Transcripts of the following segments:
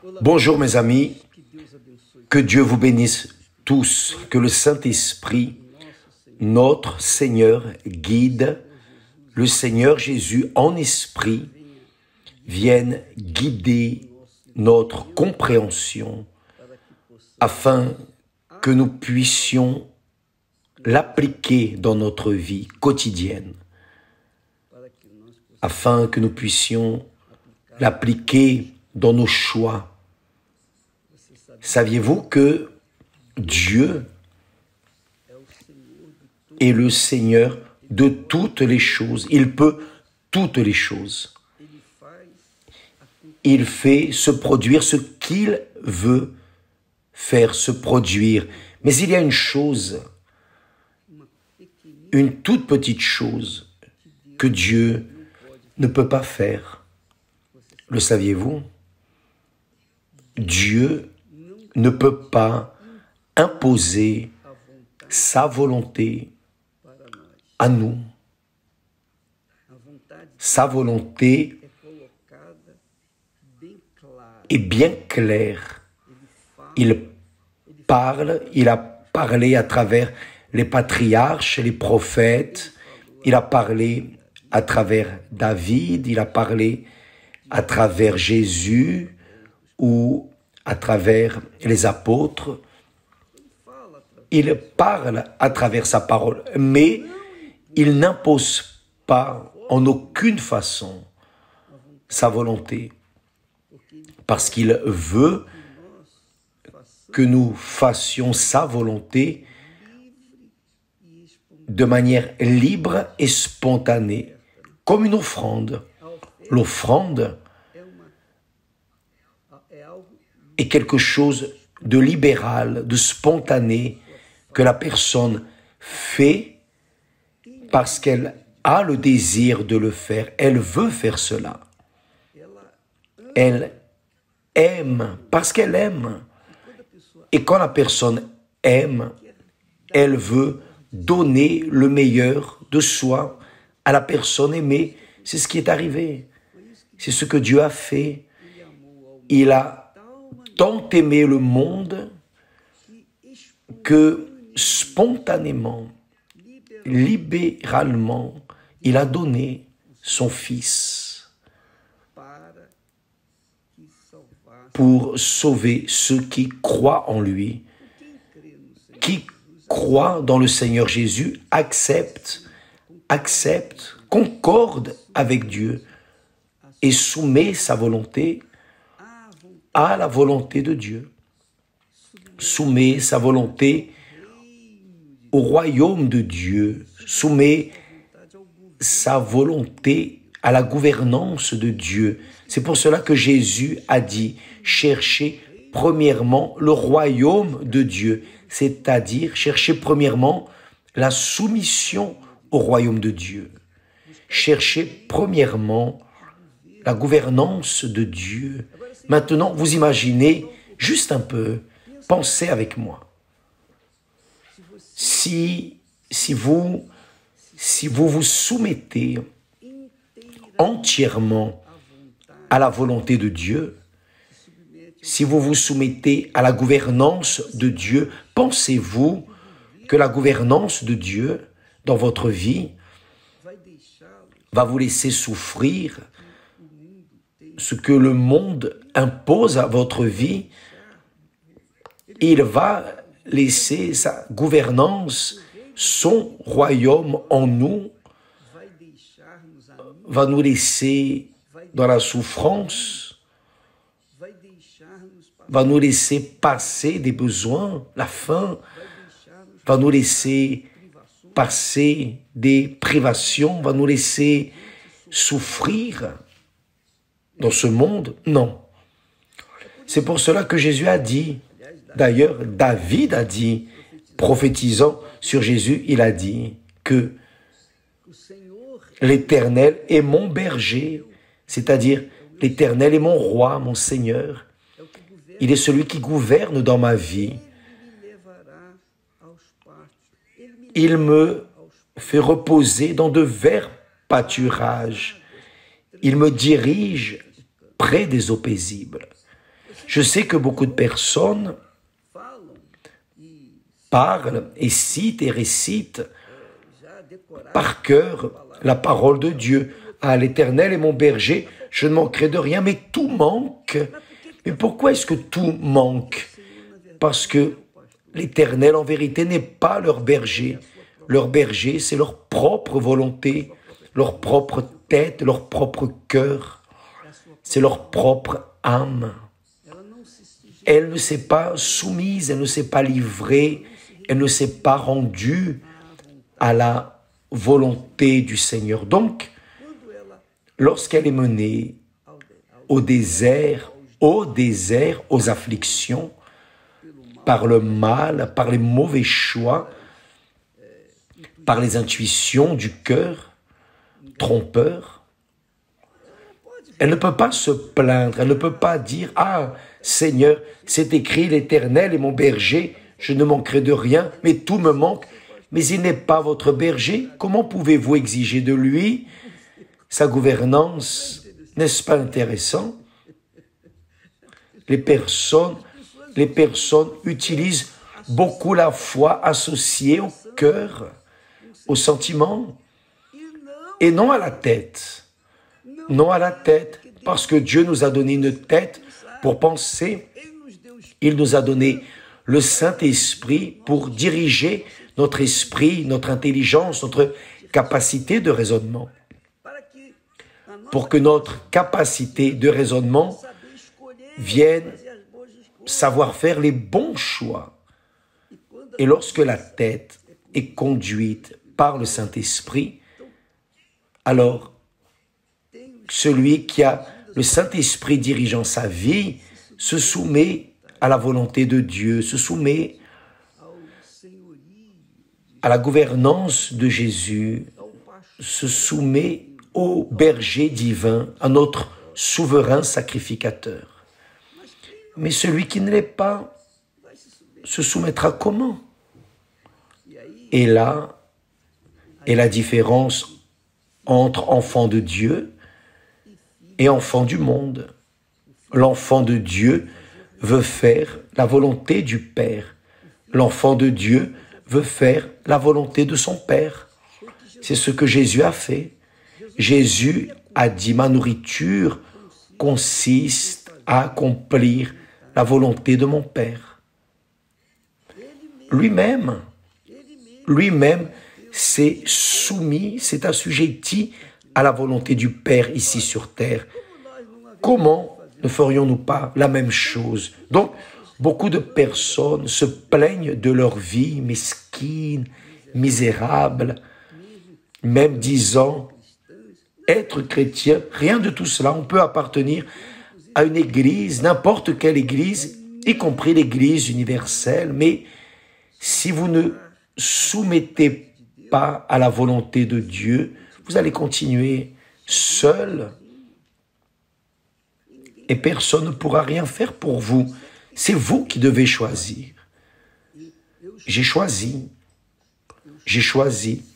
Bonjour mes amis, que Dieu vous bénisse tous, que le Saint-Esprit, notre Seigneur, guide, le Seigneur Jésus en esprit, vienne guider notre compréhension afin que nous puissions l'appliquer dans notre vie quotidienne, afin que nous puissions l'appliquer dans nos choix. Saviez-vous que Dieu est le Seigneur de toutes les choses? Il peut toutes les choses. Il fait se produire ce qu'il veut faire se produire. Mais il y a une chose, une toute petite chose que Dieu ne peut pas faire. Le saviez-vous? Dieu ne peut pas imposer sa volonté à nous. Sa volonté est bien claire. Il a parlé à travers les patriarches, les prophètes, il a parlé à travers David, il a parlé à travers Jésus ou à travers les apôtres. Il parle à travers sa parole, mais il n'impose pas en aucune façon sa volonté, parce qu'il veut que nous fassions sa volonté de manière libre et spontanée, comme une offrande. L'offrande est quelque chose de libéral, de spontané, que la personne fait parce qu'elle a le désir de le faire. Elle veut faire cela. Elle aime parce qu'elle aime. Et quand la personne aime, elle veut donner le meilleur de soi à la personne aimée. C'est ce qui est arrivé. C'est ce que Dieu a fait. Il a tant aimé le monde que spontanément, libéralement, il a donné son Fils pour sauver ceux qui croient en lui. Qui croit dans le Seigneur Jésus accepte, concorde avec Dieu et soumet sa volonté à la volonté de Dieu. Soumet sa volonté au royaume de Dieu. Soumet sa volonté à la gouvernance de Dieu. C'est pour cela que Jésus a dit « Cherchez premièrement le royaume de Dieu », c'est-à-dire cherchez premièrement la soumission au royaume de Dieu. Cherchez premièrement la gouvernance de Dieu. Maintenant, vous imaginez juste un peu, pensez avec moi. Si vous vous soumettez entièrement à la volonté de Dieu, si vous vous soumettez à la gouvernance de Dieu, pensez-vous que la gouvernance de Dieu dans votre vie va vous laisser souffrir ce que le monde impose à votre vie? Il va laisser sa gouvernance, son royaume en nous, va nous laisser dans la souffrance, va nous laisser passer des besoins, la faim, va nous laisser passer des privations, va nous laisser souffrir dans ce monde? Non. C'est pour cela que Jésus a dit, d'ailleurs David a dit, prophétisant sur Jésus, il a dit que l'Éternel est mon berger, c'est-à-dire l'Éternel est mon roi, mon Seigneur. Il est celui qui gouverne dans ma vie. Il me fait reposer dans de verts pâturages. Il me dirige près des eaux paisibles. Je sais que beaucoup de personnes parlent et citent et récitent par cœur la parole de Dieu. Ah, l'Éternel est mon berger, je ne manquerai de rien, mais tout manque. Mais pourquoi est-ce que tout manque? Parce que l'Éternel, en vérité, n'est pas leur berger. Leur berger, c'est leur propre volonté, leur propre tête, leur propre cœur. C'est leur propre âme. Elle ne s'est pas soumise, elle ne s'est pas livrée, elle ne s'est pas rendue à la volonté du Seigneur. Donc, lorsqu'elle est menée au désert, aux afflictions, par le mal, par les mauvais choix, par les intuitions du cœur, trompeur, elle ne peut pas se plaindre, elle ne peut pas dire « Ah, Seigneur, c'est écrit, l'Éternel est mon berger, je ne manquerai de rien, mais tout me manque. » Mais il n'est pas votre berger, comment pouvez-vous exiger de lui sa gouvernance? N'est-ce pas intéressant? Les personnes utilisent beaucoup la foi associée au cœur, au sentiment, et non à la tête. Non à la tête, parce que Dieu nous a donné une tête pour penser. Il nous a donné le Saint-Esprit pour diriger notre esprit, notre intelligence, notre capacité de raisonnement. Pour que notre capacité de raisonnement vienne savoir faire les bons choix. Et lorsque la tête est conduite par le Saint-Esprit, alors celui qui a le Saint-Esprit dirigeant sa vie se soumet à la volonté de Dieu, se soumet à la gouvernance de Jésus, se soumet au berger divin, à notre souverain sacrificateur. Mais celui qui ne l'est pas se soumettra comment? Et là est la différence entre enfant de Dieu et enfant du monde. L'enfant de Dieu veut faire la volonté du Père. L'enfant de Dieu veut faire la volonté de son Père. C'est ce que Jésus a fait. Jésus a dit, ma nourriture consiste à accomplir la volonté de mon Père. Lui-même s'est soumis, s'est assujetti à la volonté du Père ici sur terre. Comment ne ferions-nous pas la même chose? Donc, beaucoup de personnes se plaignent de leur vie mesquine, misérable, même disant être chrétien, rien de tout cela. On peut appartenir à une église, n'importe quelle église, y compris l'église universelle, mais si vous ne soumettez pas à la volonté de Dieu, vous allez continuer seul et personne ne pourra rien faire pour vous. C'est vous qui devez choisir. J'ai choisi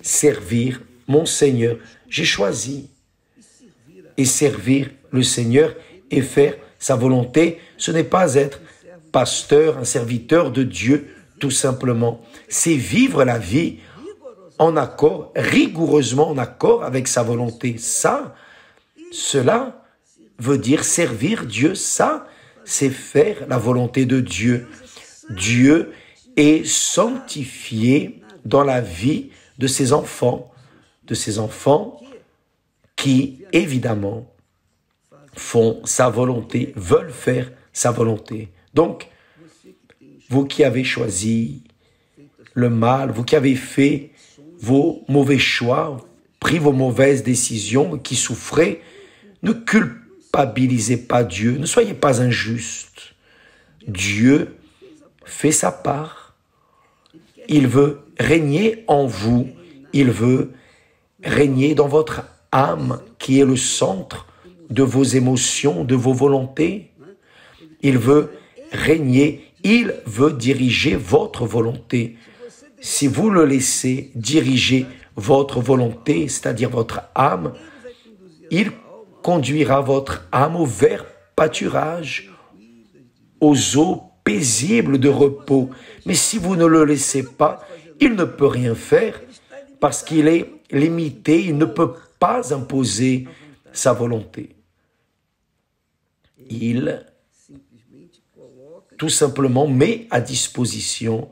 servir mon Seigneur. J'ai choisi. Et servir le Seigneur et faire sa volonté, ce n'est pas être pasteur, un serviteur de Dieu, tout simplement. C'est vivre la vie en accord, rigoureusement en accord avec sa volonté. Cela veut dire servir Dieu. Ça, c'est faire la volonté de Dieu. Dieu est sanctifié dans la vie de ses enfants qui, évidemment, font sa volonté, veulent faire sa volonté. Donc, vous qui avez choisi le mal, vous qui avez fait vos mauvais choix, pris vos mauvaises décisions, qui souffrez, ne culpabilisez pas Dieu, ne soyez pas injuste. Dieu fait sa part. Il veut régner en vous, il veut régner dans votre âme qui est le centre de vos émotions, de vos volontés. Il veut régner, il veut diriger votre volonté. Si vous le laissez diriger votre volonté, c'est-à-dire votre âme, il conduira votre âme au vert pâturage, aux eaux paisibles de repos. Mais si vous ne le laissez pas, il ne peut rien faire parce qu'il est limité, il ne peut pas imposer sa volonté. Il tout simplement met à disposition.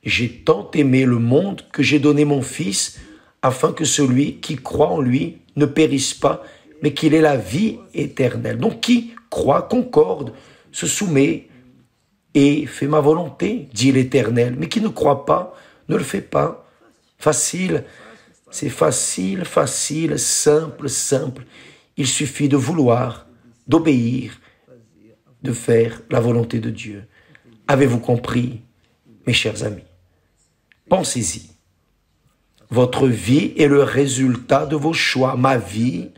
J'ai tant aimé le monde que j'ai donné mon Fils afin que celui qui croit en lui ne périsse pas, mais qu'il ait la vie éternelle. Donc qui croit, concorde, se soumet et fait ma volonté, dit l'Éternel. Mais qui ne croit pas, ne le fait pas. Facile, c'est facile, facile, simple, simple. Il suffit de vouloir, d'obéir, de faire la volonté de Dieu. Avez-vous compris, mes chers amis? Pensez-y. Votre vie est le résultat de vos choix. Ma vie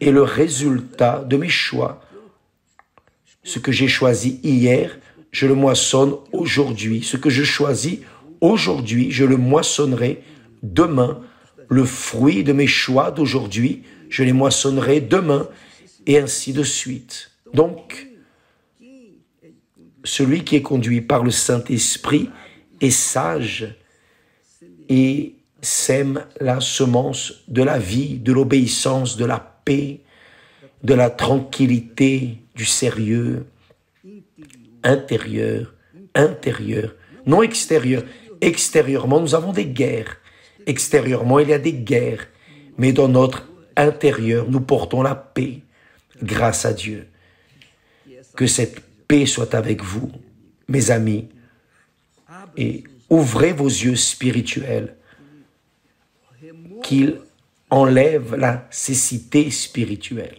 est le résultat de mes choix. Ce que j'ai choisi hier, je le moissonne aujourd'hui. Ce que je choisis aujourd'hui, je le moissonnerai demain. Le fruit de mes choix d'aujourd'hui, je les moissonnerai demain, et ainsi de suite. Donc, celui qui est conduit par le Saint-Esprit est sage et sème la semence de la vie, de l'obéissance, de la paix, de la tranquillité, du sérieux intérieur, non extérieur. Extérieurement, nous avons des guerres. Extérieurement, il y a des guerres. Mais dans notre intérieur, nous portons la paix, grâce à Dieu. Que cette paix soit avec vous, mes amis, et ouvrez vos yeux spirituels, qu'il enlève la cécité spirituelle,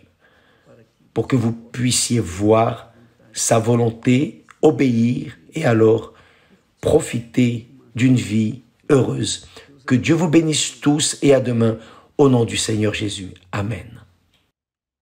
pour que vous puissiez voir sa volonté, obéir, et alors profiter d'une vie heureuse. Que Dieu vous bénisse tous, et à demain, au nom du Seigneur Jésus. Amen.